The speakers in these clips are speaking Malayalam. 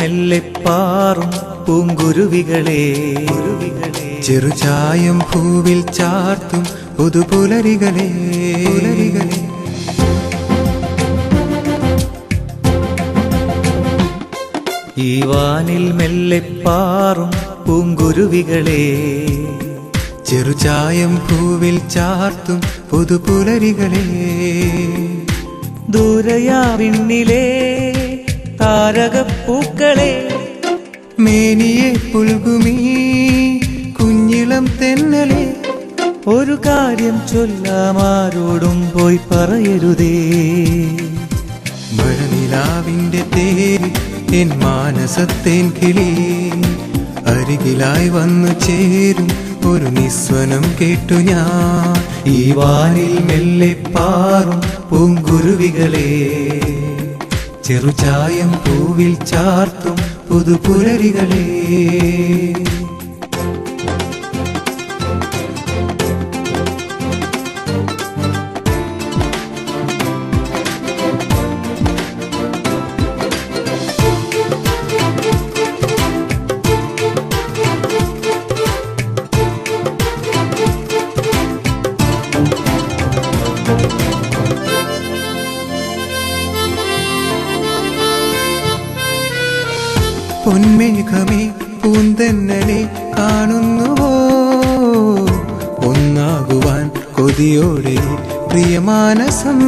മെല്ലെ പാറും പൂങ്കുരുവികളെ, ചെറുചായം പൂവിൽ ചാർത്തും പുതുപുലരികളെ, ഈ വാനിൽ മെല്ലെ പാറും പൂങ്കുരുവികളെ, ചെറുചായം പൂവിൽ ചാർത്തും പുതുപുലരികളെ, ദൂരയാവിണ്ണിലെ താരകപ്പൂക്കളെ, മേനിയെ പുൽകുമീ കുഞ്ഞിളം തെന്നലെ, ഒരു കാര്യം ചൊല്ലാമാരോടും പോയി പറയരുതേ. മഴനിലാവിന്റെ തേരിൽ എൻ മാനസത്തേൻ കിളി, അരികിലായി വന്നു ചേരും ഒരു നിസ്വനം കേട്ടു ഞാൻ. ഈ വാനിൽ മെല്ലെ പാറും പൂങ്കുരുവികളെ, ചെറുചായം പൂവിൽ ചാർത്തും പുതുപുലരികളെ, പൊന്മേഘമേ പൂന്തന്നലെ കാണുന്നുവോ, ഒന്നാകുവാൻ കൊതിയോടെ പ്രിയമാനസം,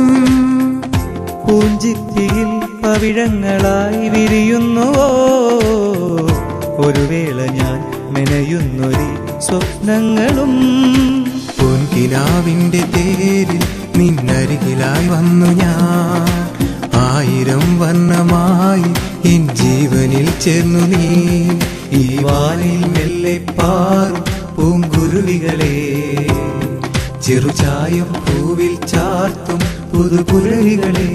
പൂഞ്ചിത്തിയിൽ പവിഴങ്ങളായി വിരിയുന്നുവോ, ഒരു വേള ഞാൻ മെനയുന്നൊരു സ്വപ്നങ്ങളും. പൊൻകിനാവിന്റെ തേരിൽ നിന്നരികിലായി വന്നു ഞാൻ, ആയിരം വർണ്ണമായി എൻ ജീവനിൽ ചേർന്നു നീ. ഈ വാനിൽ മെല്ലെ പാറും പൂങ്കുരുവികളെ, ചെറുചായം പൂവിൽ ചാർത്തും പുതുപുലരികളെ,